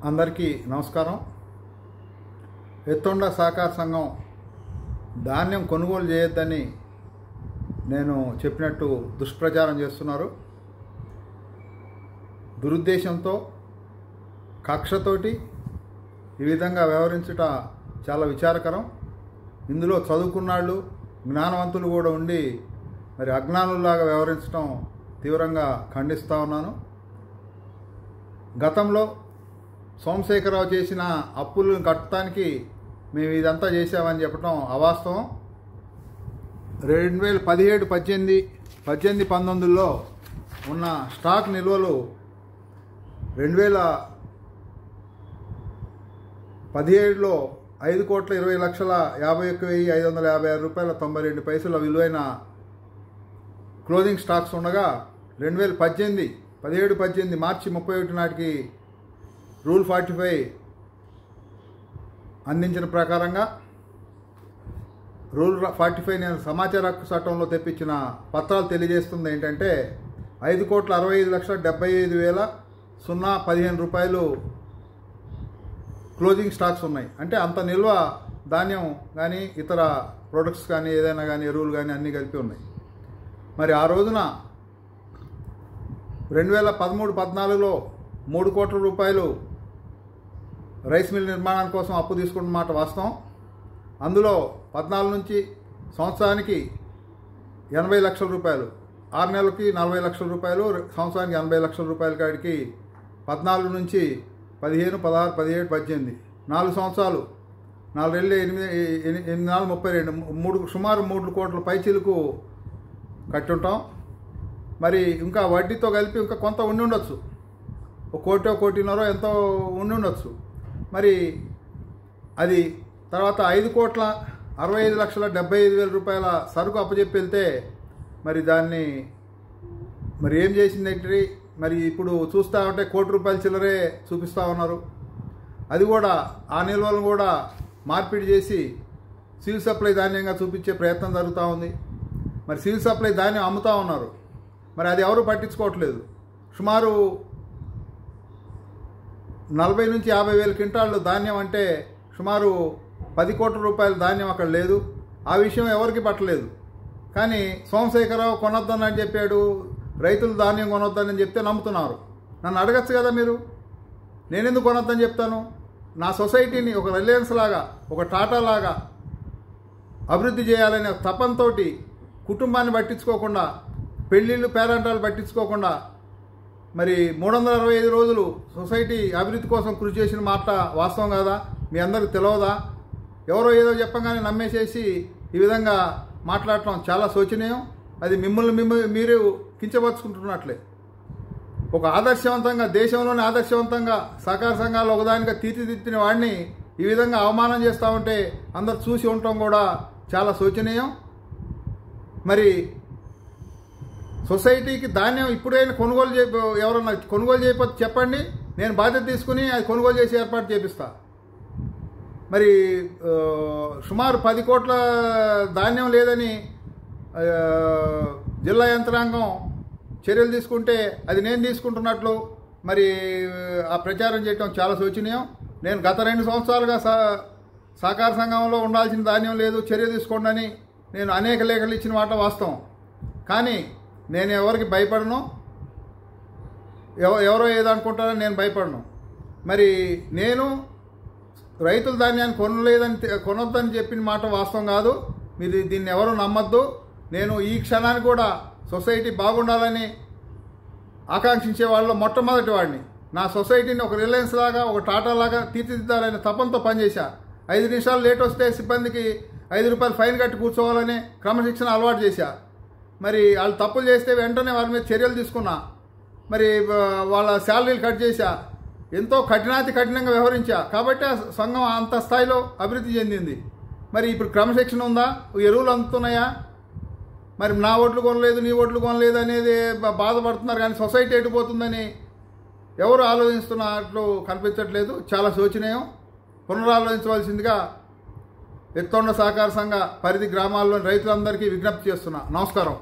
అందరికీ నమస్కారం. ఎత్తొండ సహకార సంఘం ధాన్యం కొనుగోలు చేయొద్దని నేను చెప్పినట్టు దుష్ప్రచారం చేస్తున్నారు. దురుద్దేశంతో కక్షతోటి ఈ విధంగా వ్యవహరించుట చాలా విచారకరం. ఇందులో చదువుకున్నాళ్ళు జ్ఞానవంతులు కూడా ఉండి మరి అజ్ఞానుల్లాగా వ్యవహరించడం తీవ్రంగా ఖండిస్తూ ఉన్నాను. గతంలో సోమశేఖరరావు చేసిన అప్పులను కట్టడానికి మేము ఇదంతా చేసామని చెప్పడం అవాస్తవం. 2017, 18, 19లో ఉన్న స్టాక్ నిల్వలు 2017లో 5,20,51,556 రూపాయల 92 పైసల విలువైన క్లోజింగ్ స్టాక్స్ ఉండగా 2017 మార్చి 31 నాటికి రూల్ 45 అందించిన ప్రకారంగా రూల్ 45 నేను సమాచార హక్కు చట్టంలో తెప్పించిన పత్రాలు తెలియజేస్తుంది ఏంటంటే 5,65,75,015 రూపాయలు క్లోజింగ్ స్టాక్స్ ఉన్నాయి. అంటే అంత నిల్వ ధాన్యం కానీ ఇతర ప్రొడక్ట్స్ కానీ ఏదైనా కానీ ఎరువులు కానీ అన్నీ కలిపి ఉన్నాయి. మరి ఆ రోజున 2013-14లో 3 కోట్ల రూపాయలు రైస్ మిల్ నిర్మాణం కోసం అప్పు తీసుకున్న మాట వాస్తవం. అందులో 14 నుంచి సంవత్సరానికి 80 లక్షల రూపాయలు, 6 నెలలకి 40 లక్షల రూపాయలు, సంవత్సరానికి 80 లక్షల రూపాయల కాడికి 14 నుంచి 15, 16, 17, 18 4 సంవత్సరాలు 4 ఏళ్ళు 8 32 సుమారు 3 కోట్ల పైచీలకు కట్టి ఉంటాం. మరి ఇంకా వడ్డీతో కలిపి ఇంకా కొంత ఉండి ఉండొచ్చు, 1 కోటో 1.5 ఎంతో ఉండి ఉండొచ్చు. మరి అది తర్వాత 5,65,75,000 రూపాయల సరుకు అప్పచెప్పి వెళ్తే మరి దాన్ని మరి ఏం చేసింది మరి ఇప్పుడు చూస్తూ ఉంటే 1 కోటి రూపాయల చిల్లరే చూపిస్తూ ఉన్నారు. అది కూడా ఆ నిల్వలను కూడా మార్పిడి చేసి సివిల్ సప్లై ధాన్యంగా చూపించే ప్రయత్నం జరుగుతూ ఉంది. మరి సివిల్ సప్లై ధాన్యం అమ్ముతూ ఉన్నారు. మరి అది ఎవరు పట్టించుకోవట్లేదు. సుమారు 40 నుంచి 50 వేల క్వింటాళ్ళు ధాన్యం అంటే సుమారు 10 కోట్ల రూపాయల ధాన్యం అక్కడ లేదు. ఆ విషయం ఎవరికి పట్టలేదు. కానీ సోమశేఖరరావు కొనొద్దని చెప్పాడు, రైతులు ధాన్యం కొనొద్దని చెప్తే నమ్ముతున్నారు. నన్ను అడగచ్చు కదా మీరు, నేనెందుకు కొనొద్దని చెప్తాను? నా సొసైటీని ఒక రిలయన్స్ లాగా, ఒక టాటా లాగా అభివృద్ధి చేయాలనే తపంతో కుటుంబాన్ని పట్టించుకోకుండా, పెళ్ళిళ్ళు పేరంటాలు పట్టించుకోకుండా మరి 365 రోజులు సొసైటీ అభివృద్ధి కోసం కృషి చేసిన మాట వాస్తవం కాదా? మీ అందరికి తెలియదా? ఎవరో ఏదో చెప్పగానే నమ్మేసేసి ఈ విధంగా మాట్లాడటం చాలా శోచనీయం. అది మిమ్మల్ని మీరు కించపరుచుకుంటున్నట్లే. ఒక ఆదర్శవంతంగా, దేశంలోనే ఆదర్శవంతంగా సహకార సంఘాలు ఒకదానిగా తీర్చిదిద్దిన వాడిని ఈ విధంగా అవమానం చేస్తూ ఉంటే అందరు చూసి ఉండటం కూడా చాలా శోచనీయం. మరి సొసైటీకి ధాన్యం ఇప్పుడైనా ఎవరన్నా కొనుగోలు చేయకపోతే చెప్పండి, నేను బాధ్యత తీసుకుని అది కొనుగోలు చేసి ఏర్పాటు చేపిస్తా. మరి సుమారు 10 కోట్ల ధాన్యం లేదని జిల్లా యంత్రాంగం చర్యలు తీసుకుంటే అది నేను తీసుకుంటున్నట్లు మరి ఆ ప్రచారం చేయటం చాలా శోచనీయం. నేను గత 2 సంవత్సరాలుగా సహకార సంఘంలో ఉండాల్సిన ధాన్యం లేదు, చర్య తీసుకోండి అని నేను అనేక లేఖలు ఇచ్చిన మాట వాస్తవం. కానీ నేను ఎవరికి భయపడను, ఎవరో ఏదో అనుకుంటారని నేను భయపడను. మరి నేను రైతుల ధాన్యాన్ని కొనొద్దని చెప్పిన మాట వాస్తవం కాదు. మీరు దీన్ని ఎవరు నమ్మద్దు. నేను ఈ క్షణానికి కూడా సొసైటీ బాగుండాలని ఆకాంక్షించే వాళ్ళలో మొట్టమొదటి వాడిని. నా సొసైటీని ఒక రిలయన్స్ లాగా, ఒక టాటా లాగా తీర్చిదిద్దాలనే తపంతో పనిచేశా. 5 నిమిషాలు లేట్ వస్తే సిబ్బందికి 5 రూపాయలు ఫైన్ కట్టి కూర్చోవాలని క్రమశిక్షణ అలవాటు చేశా. మరి వాళ్ళు తప్పులు చేస్తే వెంటనే వాళ్ళ మీద చర్యలు తీసుకున్నా. మరి వాళ్ళ శాలరీలు కట్ చేశా. ఎంతో కఠినంగా వ్యవహరించా. కాబట్టి ఆ సంఘం అంత స్థాయిలో అభివృద్ధి చెందింది. మరి ఇప్పుడు క్రమశిక్షణ ఉందా? ఎరువులు అందుతున్నాయా? మరి నా ఓట్లు కొనలేదు, నీ ఓట్లు కొనలేదు అనేది బాధపడుతున్నారు. కానీ సొసైటీ ఎటుపోతుందని ఎవరు ఆలోచిస్తున్నట్లు కనిపించట్లేదు. చాలా శోచనీయం. పునరాలోచించవలసిందిగా ఎత్తొండ సహకార సంఘ పరిధి గ్రామాల్లోని రైతులందరికీ విజ్ఞప్తి చేస్తున్నా. నమస్కారం.